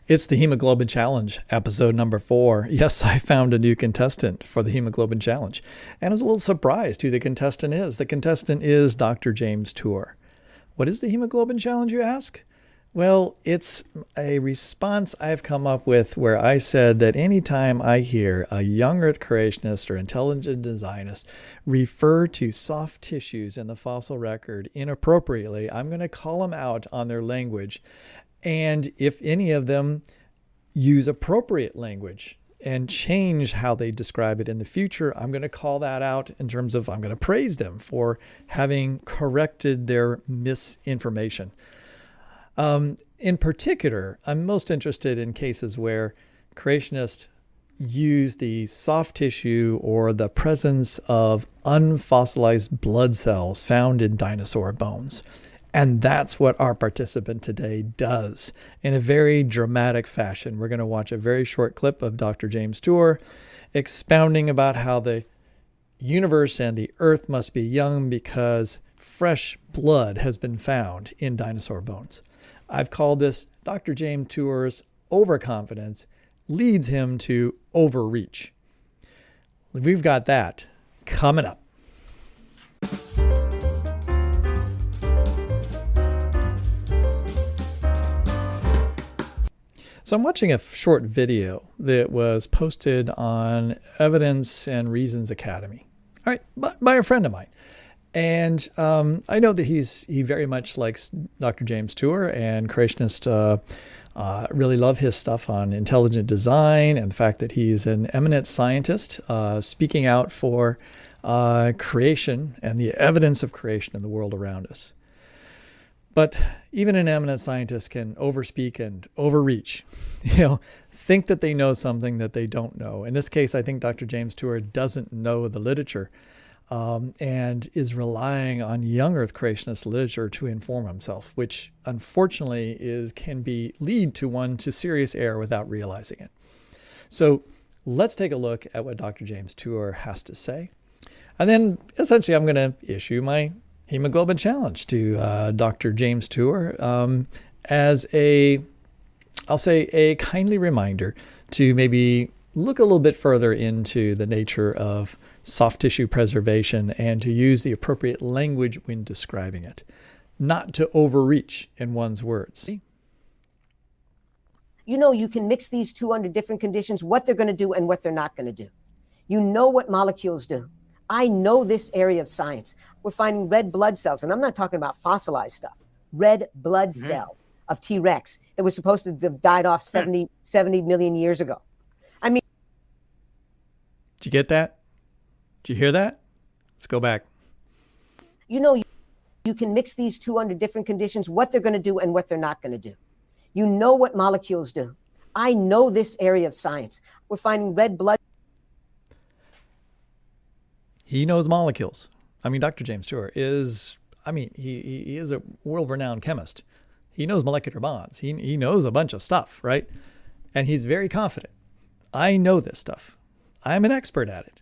It's the Hemoglobin Challenge, episode number 4. Yes, I found a new contestant for the Hemoglobin Challenge, and I was a little surprised who the contestant is. The contestant is Dr. James Tour. What is the Hemoglobin Challenge, you ask? Well, it's a response I've come up with where I said that anytime I hear a young Earth creationist or intelligent designist refer to soft tissues in the fossil record inappropriately, I'm going to call them out on their language. And if any of them use appropriate language and change how they describe it in the future, I'm going to call that out in terms of I'm going to praise them for having corrected their misinformation. In particular, I'm most interested in cases where creationists use the soft tissue or the presence of unfossilized blood cells found in dinosaur bones. And that's what our participant today does in a very dramatic fashion. We're going to watch a very short clip of Dr. James Tour expounding about how the universe and the earth must be young because fresh blood has been found in dinosaur bones. I've called this Dr. James Tour's overconfidence leads him to overreach. We've got that coming up. So I'm watching a short video that was posted on Evidence and Reasons Academy, all right, by a friend of mine. And I know that he very much likes Dr. James Tour, and creationists really love his stuff on intelligent design and the fact that he's an eminent scientist speaking out for creation and the evidence of creation in the world around us. But even an eminent scientist can overspeak and overreach, think that they know something that they don't know. In this case, I think Dr. James Tour doesn't know the literature and is relying on young Earth creationist literature to inform himself, which unfortunately can lead to one to serious error without realizing it. So let's take a look at what Dr. James Tour has to say. And then essentially I'm going to issue my Hemoglobin Challenge to Dr. James Tour as I'll say a kindly reminder to maybe look a little bit further into the nature of soft tissue preservation and to use the appropriate language when describing it, not to overreach in one's words. You can mix these two under different conditions, what they're going to do and what they're not going to do. You know what molecules do. I know this area of science. We're finding red blood cells, and I'm not talking about fossilized stuff, red blood cells of T-Rex that was supposed to have died off 70 million years ago. I mean, did you get that? Did you hear that? Let's go back. You can mix these two under different conditions, what they're going to do and what they're not going to do. You know what molecules do. I know this area of science. We're finding red blood. He knows molecules. Dr. James Tour is, he is a world-renowned chemist. He knows molecular bonds. He knows a bunch of stuff, right? And he's very confident. I know this stuff. I'm an expert at it.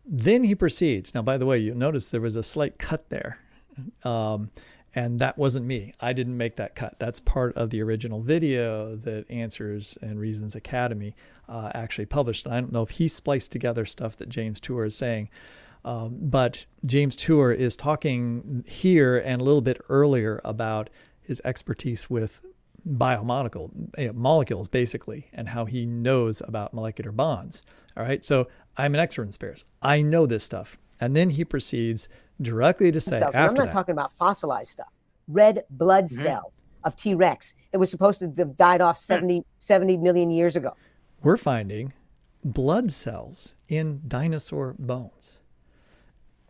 Then he proceeds. Now, by the way, you'll notice there was a slight cut there. And that wasn't me. I didn't make that cut. That's part of the original video that Answers and Reasons Academy actually published. And I don't know if he spliced together stuff that James Tour is saying. But James Tour is talking here and a little bit earlier about his expertise with molecules, basically, and how he knows about molecular bonds. All right. So I'm an expert in spares. I know this stuff. And then he proceeds directly to say cells. After I'm not talking about fossilized stuff. Red blood cells of T-Rex that was supposed to have died off 70 million years ago. We're finding blood cells in dinosaur bones.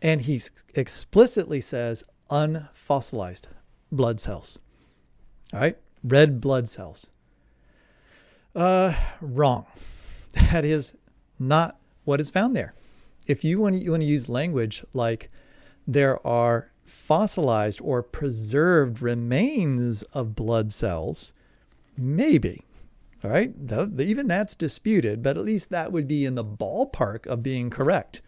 And he explicitly says unfossilized blood cells. All right? Red blood cells. Wrong. That is not what is found there. If you want to use language like there are fossilized or preserved remains of blood cells, maybe, all right? Even that's disputed, but at least that would be in the ballpark of being correct.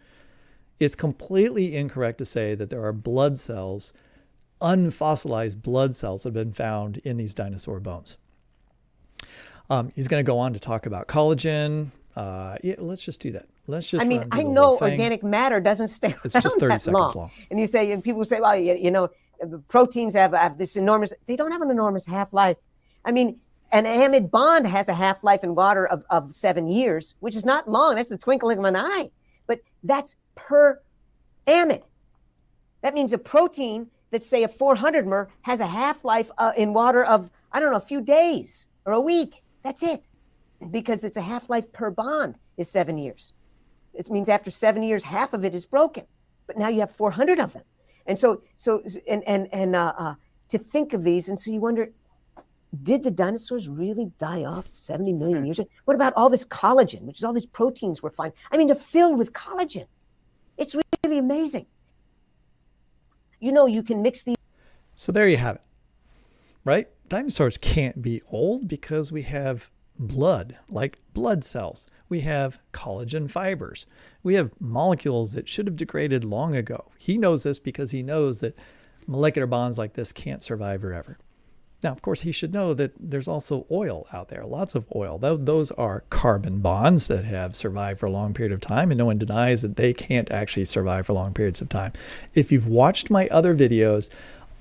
It's completely incorrect to say that there are blood cells, unfossilized blood cells that have been found in these dinosaur bones. He's going to go on to talk about collagen. Yeah, let's just do that. Let's just I mean, run through I the know whole thing. organic matter doesn't stay around It's just 30 that seconds long. And you say, and people say, well, proteins have this enormous, they don't have an enormous half-life. I mean, an amide bond has a half-life in water of 7 years, which is not long. That's the twinkling of an eye. But that's per amide. That means a protein that's, say, a 400 mer has a half-life in water of, I don't know, a few days or a week. That's it. Because it's a half-life per bond is 7 years. It means after 7 years, half of it is broken. But now you have 400 of them. And so to think of these, and so you wonder, did the dinosaurs really die off 70 million years ago? What about all this collagen, which is all these proteins we're finding? I mean, they're filled with collagen. It's really amazing. You can mix these. So there you have it, right? Dinosaurs can't be old because we have blood, like blood cells. We have collagen fibers. We have molecules that should have degraded long ago. He knows this because he knows that molecular bonds like this can't survive forever. Now, of course, he should know that there's also oil out there, lots of oil. Those are carbon bonds that have survived for a long period of time, and no one denies that they can't actually survive for long periods of time. If you've watched my other videos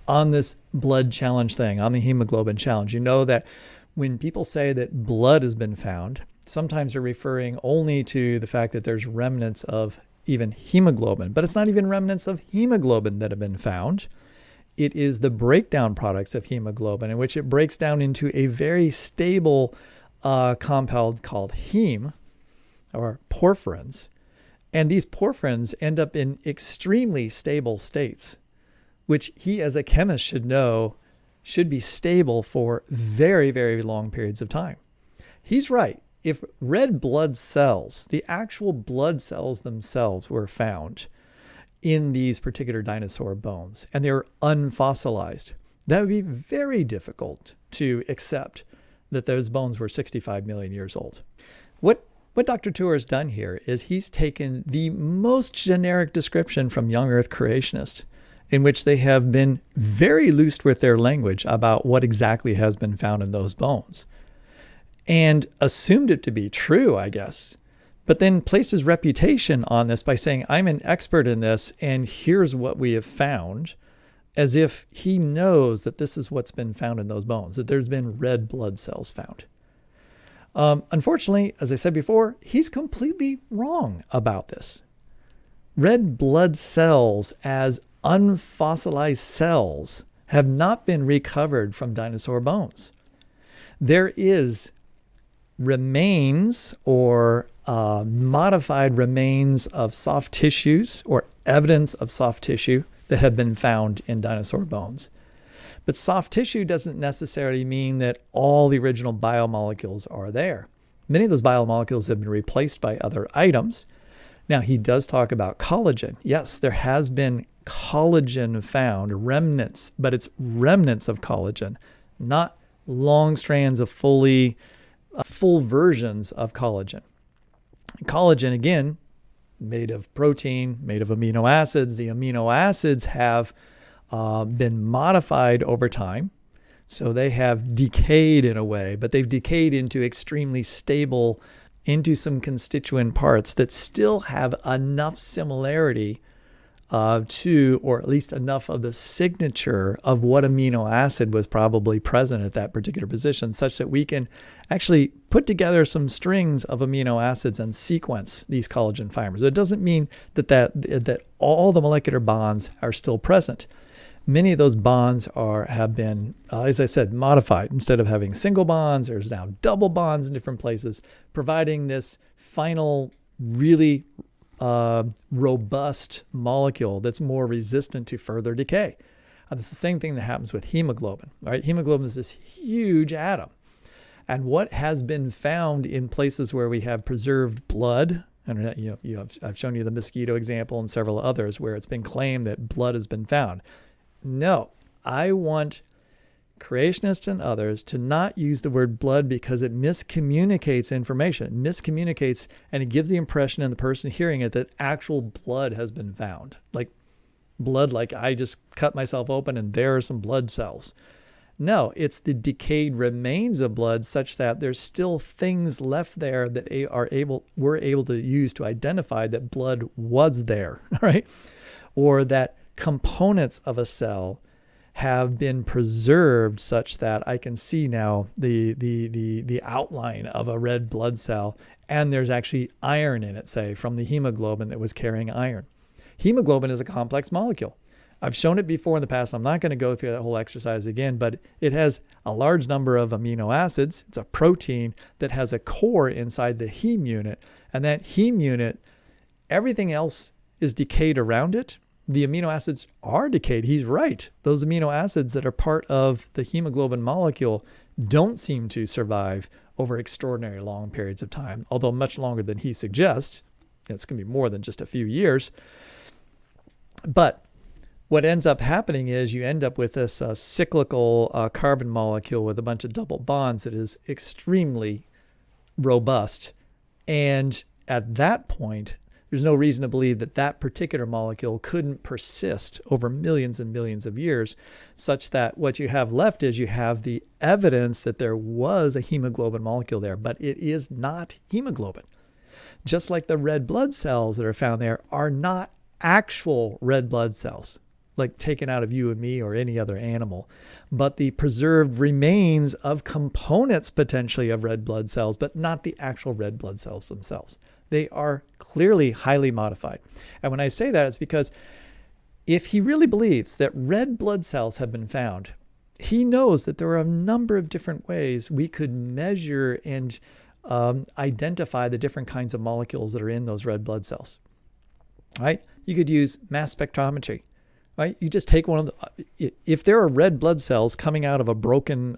on this blood challenge thing, on the hemoglobin challenge, you know that when people say that blood has been found, sometimes they're referring only to the fact that there's remnants of even hemoglobin, but it's not even remnants of hemoglobin that have been found. It is the breakdown products of hemoglobin, in which it breaks down into a very stable compound called heme, or porphyrins. And these porphyrins end up in extremely stable states, which he as a chemist should know should be stable for very, very long periods of time. He's right. If red blood cells, the actual blood cells themselves, were found in these particular dinosaur bones, and they're unfossilized, that would be very difficult to accept that those bones were 65 million years old. What Dr. Tuor has done here is he's taken the most generic description from young Earth creationists, in which they have been very loose with their language about what exactly has been found in those bones, and assumed it to be true, I guess, but then placed his reputation on this by saying, I'm an expert in this, and here's what we have found, as if he knows that this is what's been found in those bones, that there's been red blood cells found. Unfortunately, as I said before, he's completely wrong about this. Red blood cells as unfossilized cells have not been recovered from dinosaur bones. There is remains or modified remains of soft tissues or evidence of soft tissue that have been found in dinosaur bones. But soft tissue doesn't necessarily mean that all the original biomolecules are there. Many of those biomolecules have been replaced by other items. Now, he does talk about collagen. Yes, there has been collagen found, remnants, but it's remnants of collagen, not long strands of full versions of collagen. Collagen, again, made of protein, made of amino acids. The amino acids have been modified over time. So they have decayed in a way, but they've decayed into extremely stable, into some constituent parts that still have enough similarity to, or at least enough of the signature of what amino acid was probably present at that particular position, such that we can actually put together some strings of amino acids and sequence these collagen fibers. It doesn't mean that all the molecular bonds are still present. Many of those bonds have been, as I said, modified. Instead of having single bonds, there's now double bonds in different places, providing this final, really robust molecule that's more resistant to further decay. It's the same thing that happens with hemoglobin. Right? Hemoglobin is this huge atom. And what has been found in places where we have preserved blood, and I've shown you the mosquito example and several others where it's been claimed that blood has been found. No, I want creationists and others to not use the word blood because it miscommunicates information. It miscommunicates, and it gives the impression in the person hearing it that actual blood has been found. Like blood, like I just cut myself open and there are some blood cells. No, it's the decayed remains of blood such that there's still things left there that we're able to use to identify that blood was there, right? Or that components of a cell have been preserved such that I can see now the outline of a red blood cell, and there's actually iron in it, say, from the hemoglobin that was carrying iron. Hemoglobin is a complex molecule. I've shown it before in the past. I'm not going to go through that whole exercise again, but it has a large number of amino acids. It's a protein that has a core inside the heme unit, and that heme unit, everything else is decayed around it. The amino acids are decayed. He's right. Those amino acids that are part of the hemoglobin molecule don't seem to survive over extraordinary long periods of time, although much longer than he suggests. It's going to be more than just a few years. But what ends up happening is you end up with this cyclical carbon molecule with a bunch of double bonds that is extremely robust. And at that point, there's no reason to believe that that particular molecule couldn't persist over millions and millions of years, such that what you have left is you have the evidence that there was a hemoglobin molecule there, but it is not hemoglobin. Just like the red blood cells that are found there are not actual red blood cells, like taken out of you and me or any other animal, but the preserved remains of components potentially of red blood cells, but not the actual red blood cells themselves. They are clearly highly modified. And when I say that, it's because if he really believes that red blood cells have been found, he knows that there are a number of different ways we could measure and identify the different kinds of molecules that are in those red blood cells. Right? You could use mass spectrometry. Right? You just take one of the, if there are red blood cells coming out of a broken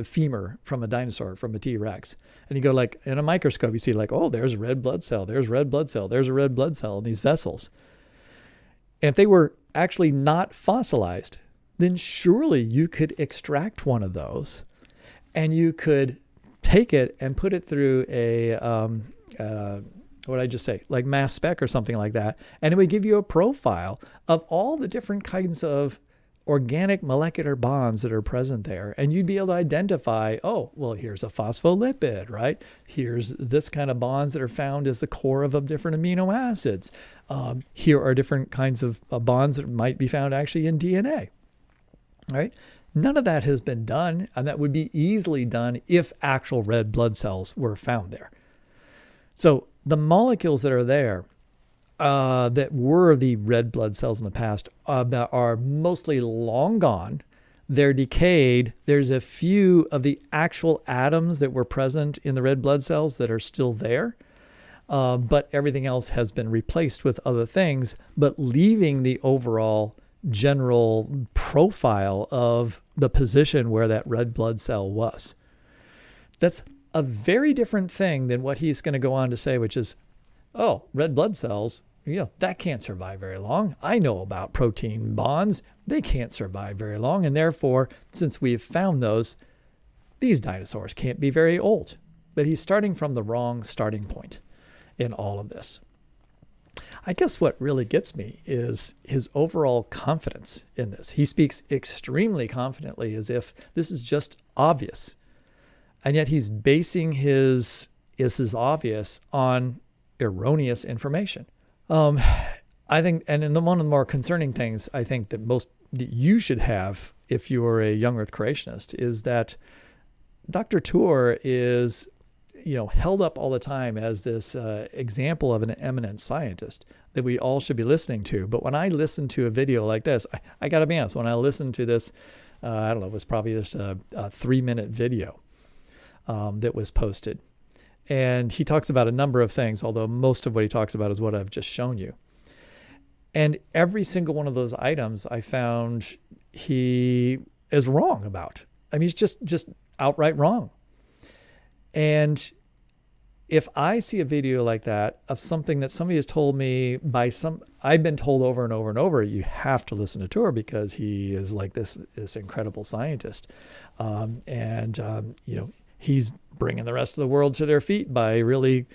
femur from a dinosaur, from a T-Rex, and you go like in a microscope, you see like, oh, there's a red blood cell, there's red blood cell, there's a red blood cell in these vessels. And if they were actually not fossilized, then surely you could extract one of those and you could take it and put it through a, what did I just say? Like mass spec or something like that. And it would give you a profile of all the different kinds of organic molecular bonds that are present there. And you'd be able to identify, oh, well, here's a phospholipid, right? Here's this kind of bonds that are found as the core of different amino acids. Here are different kinds of bonds that might be found actually in DNA, right? None of that has been done, and that would be easily done if actual red blood cells were found there. So the molecules that are there that were the red blood cells in the past that are mostly long gone. They're decayed. There's a few of the actual atoms that were present in the red blood cells that are still there, but everything else has been replaced with other things, but leaving the overall general profile of the position where that red blood cell was. That's a very different thing than what he's going to go on to say, which is, oh, red blood cells, that can't survive very long. I know about protein bonds. They can't survive very long. And therefore, since we've found those, these dinosaurs can't be very old. But he's starting from the wrong starting point in all of this. I guess what really gets me is his overall confidence in this. He speaks extremely confidently as if this is just obvious. And yet he's basing his "this is obvious" on erroneous information. I think, and in one of the more concerning things I think that you should have if you're a young Earth creationist is that Dr. Tour is, held up all the time as this example of an eminent scientist that we all should be listening to. But when I listen to a video like this, I got to be honest, when I listened to this, I don't know, it was probably just a 3-minute video that was posted. And he talks about a number of things, although most of what he talks about is what I've just shown you. And every single one of those items I found he is wrong about. I mean, he's just outright wrong. And if I see a video like that of something that somebody has told me I've been told over and over and over, you have to listen to Tour because he is like this incredible scientist. He's bringing the rest of the world to their feet by really,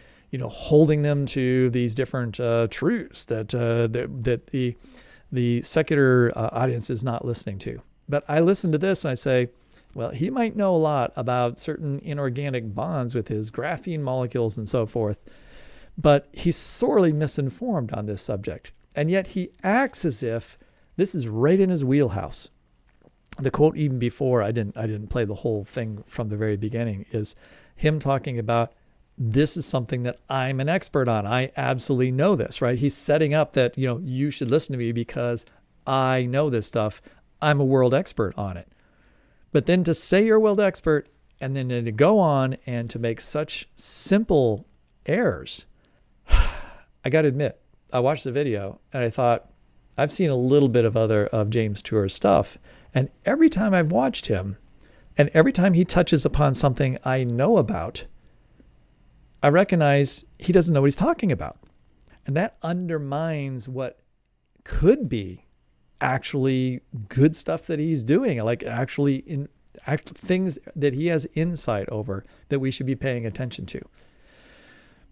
holding them to these different truths that the secular audience is not listening to. But I listen to this and I say, Well, he might know a lot about certain inorganic bonds with his graphene molecules and so forth, but he's sorely misinformed on this subject. And yet he acts as if this is right in his wheelhouse. The quote even before, I didn't play the whole thing from the very beginning, is him talking about, this is something that I'm an expert on. I absolutely know this, right? He's setting up that, you should listen to me because I know this stuff. I'm a world expert on it. But then to say you're a world expert and then to go on and to make such simple errors, I got to admit, I watched the video and I thought, I've seen a little bit of James Tour's stuff. And every time I've watched him and every time he touches upon something I know about, I recognize he doesn't know what he's talking about. And that undermines what could be actually good stuff that he's doing, like things that he has insight over that we should be paying attention to.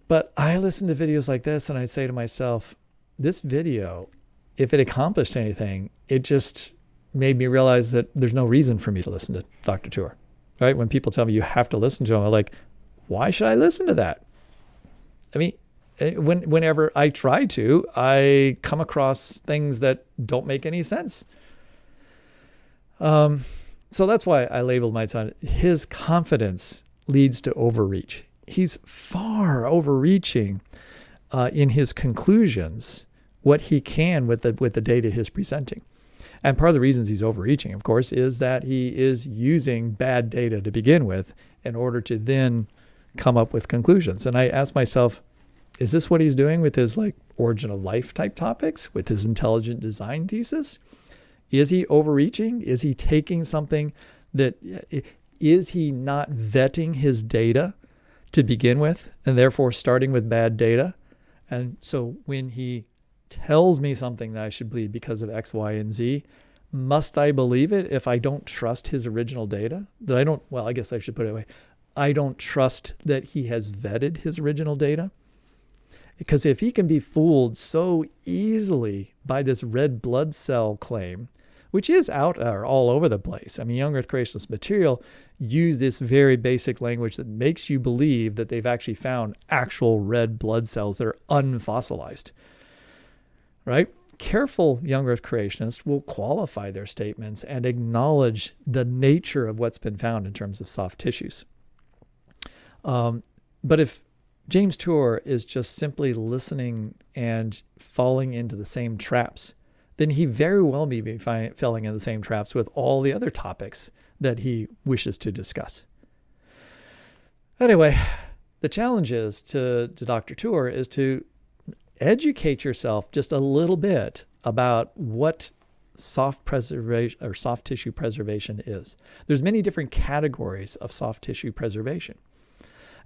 But I listen to videos like this and I say to myself, this video, if it accomplished anything, it just made me realize that there's no reason for me to listen to Dr. Tour, right? When people tell me you have to listen to him, I'm like, why should I listen to that? I mean, whenever I try to, I come across things that don't make any sense. So that's why I labeled my son, his confidence leads to overreach. He's far overreaching in his conclusions, what he can with the data he's presenting. And part of the reasons he's overreaching, of course, is that he is using bad data to begin with in order to then come up with conclusions. And I ask myself, is this what he's doing with his origin of life type topics, with his intelligent design thesis? Is he overreaching? Is he taking something is he not vetting his data to begin with and therefore starting with bad data? And so when he tells me something that I should believe because of X, Y, and Z, must I believe it if I don't trust his original data? I guess I should put it away. I don't trust that he has vetted his original data. Because if he can be fooled so easily by this red blood cell claim, which is out there all over the place. I mean, young Earth creationist material use this very basic language that makes you believe that they've actually found actual red blood cells that are unfossilized, right? Careful young Earth creationists will qualify their statements and acknowledge the nature of what's been found in terms of soft tissues. But if James Tour is just simply listening and falling into the same traps, then he very well may be falling in the same traps with all the other topics that he wishes to discuss. Anyway, the challenge is to Dr. Tour is to educate yourself just a little bit about what soft preservation or soft tissue preservation is. There's many different categories of soft tissue preservation.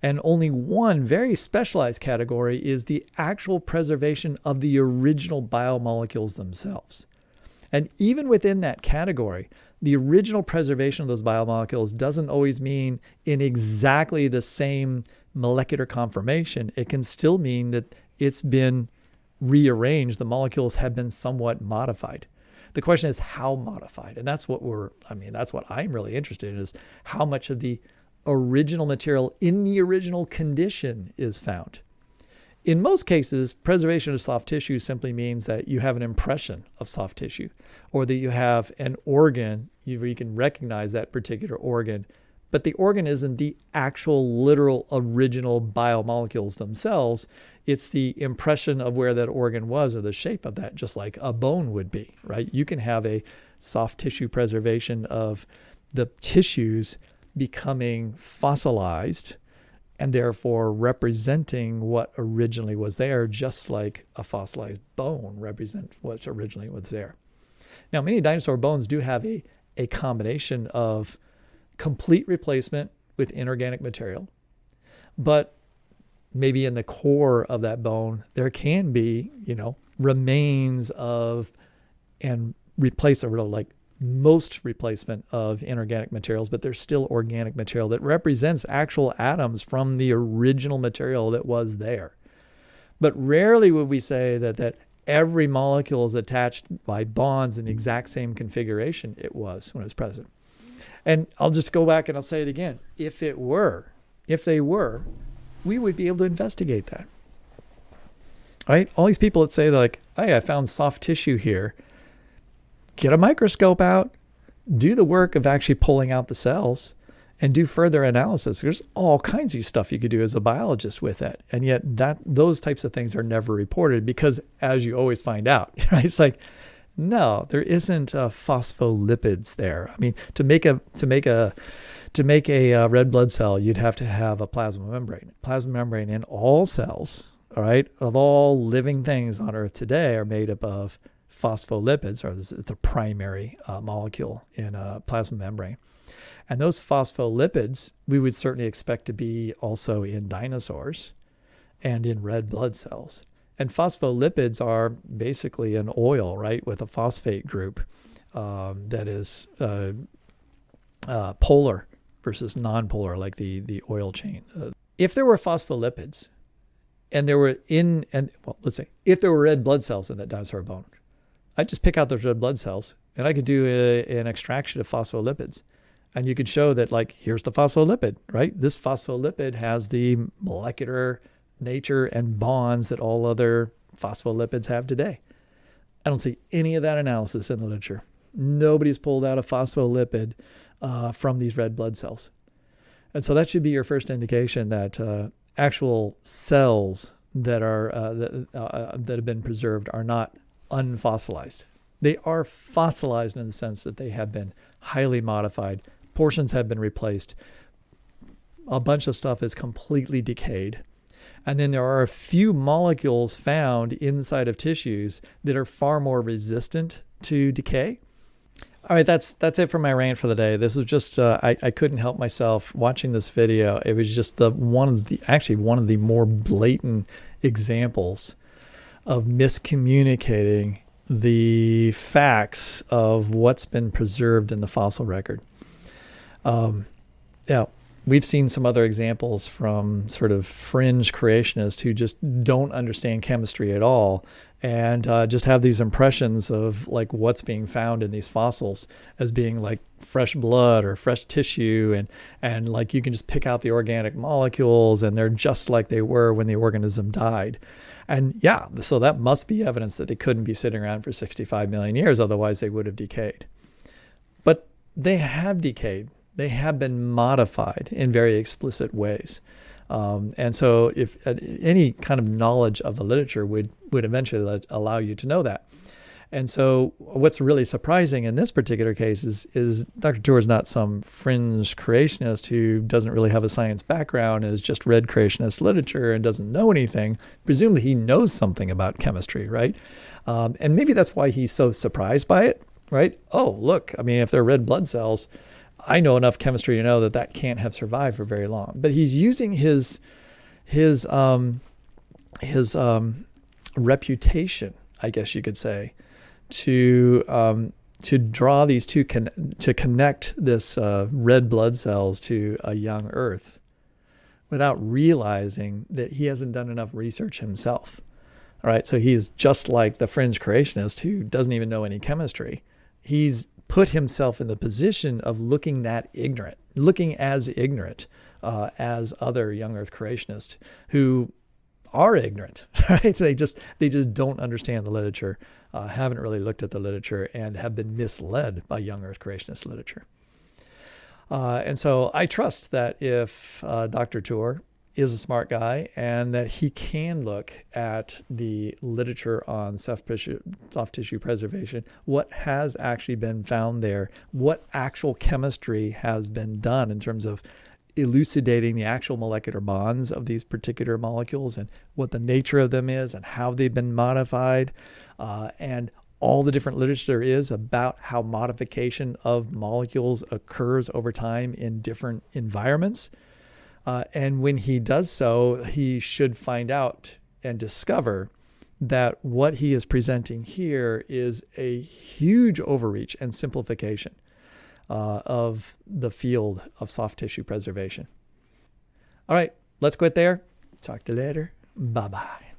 And only one very specialized category is the actual preservation of the original biomolecules themselves. And even within that category, the original preservation of those biomolecules doesn't always mean in exactly the same molecular conformation. It can still mean that it's been rearranged. The molecules have been somewhat modified. The question is how modified. And that's what that's what I'm really interested in, is how much of the original material in the original condition is found. In most cases, preservation of soft tissue simply means that you have an impression of soft tissue, or that you have an organ where you can recognize that particular organ, but the organ isn't the actual literal original biomolecules themselves. It's the impression of where that organ was or the shape of that, just like a bone would be, right? You can have a soft tissue preservation of the tissues becoming fossilized and therefore representing what originally was there, just like a fossilized bone represents what originally was there. Now, many dinosaur bones do have a combination of complete replacement with inorganic material, but maybe in the core of that bone, there can be, remains of and most replacement of inorganic materials, but there's still organic material that represents actual atoms from the original material that was there. But rarely would we say that every molecule is attached by bonds in the exact same configuration it was when it was present. And I'll just go back and I'll say it again. If they were, we would be able to investigate that. Right? All these people that say like, hey, I found soft tissue here. Get a microscope out, do the work of actually pulling out the cells, and do further analysis. There's all kinds of stuff you could do as a biologist with it. And yet those types of things are never reported because, as you always find out, right? It's like, no, there isn't phospholipids there. I mean, to make a red blood cell, you'd have to have a plasma membrane. Plasma membrane in all cells, all right, of all living things on Earth today are made up of phospholipids, or it's a primary molecule in a plasma membrane. And those phospholipids, we would certainly expect to be also in dinosaurs and in red blood cells. And phospholipids are basically an oil, right, with a phosphate group that is polar versus non-polar, like the oil chain. If there were phospholipids, and there were let's say, if there were red blood cells in that dinosaur bone, I'd just pick out those red blood cells, and I could do an extraction of phospholipids. And you could show that, like, here's the phospholipid, right? This phospholipid has the molecular nature and bonds that all other phospholipids have today. I don't see any of that analysis in the literature. Nobody's pulled out a phospholipid from these red blood cells. And so that should be your first indication that actual cells that have been preserved are not unfossilized. They are fossilized in the sense that they have been highly modified. Portions have been replaced. A bunch of stuff is completely decayed. And then there are a few molecules found inside of tissues that are far more resistant to decay. All right, that's it for my rant for the day. This was just, I couldn't help myself watching this video. It was just one of the more blatant examples of miscommunicating the facts of what's been preserved in the fossil record. We've seen some other examples from sort of fringe creationists who just don't understand chemistry at all and just have these impressions of like what's being found in these fossils as being like fresh blood or fresh tissue, and like you can just pick out the organic molecules and they're just like they were when the organism died. And yeah, so that must be evidence that they couldn't be sitting around for 65 million years, otherwise they would have decayed. But they have decayed. They have been modified in very explicit ways. And so if any kind of knowledge of the literature would eventually allow you to know that. And so what's really surprising in this particular case is Dr. Tour is not some fringe creationist who doesn't really have a science background, is just read creationist literature and doesn't know anything. Presumably he knows something about chemistry, right? And maybe that's why he's so surprised by it, right? Oh, look, I mean, if they're red blood cells, I know enough chemistry to know that can't have survived for very long. But he's using his reputation, I guess you could say, to draw these two to connect this red blood cells to a young Earth, without realizing that he hasn't done enough research himself. All right, so he's just like the fringe creationist who doesn't even know any chemistry. He's put himself in the position of looking as ignorant as other young Earth creationists who are ignorant, right? They just don't understand the literature, haven't really looked at the literature, and have been misled by young Earth creationist literature. And so I trust that if Dr. Tour is a smart guy and that he can look at the literature on soft tissue preservation, what has actually been found there, what actual chemistry has been done in terms of elucidating the actual molecular bonds of these particular molecules and what the nature of them is and how they've been modified, and all the different literature there is about how modification of molecules occurs over time in different environments. And when he does so, he should find out and discover that what he is presenting here is a huge overreach and simplification of the field of soft tissue preservation. All right, let's quit there. Talk to you later. Bye-bye.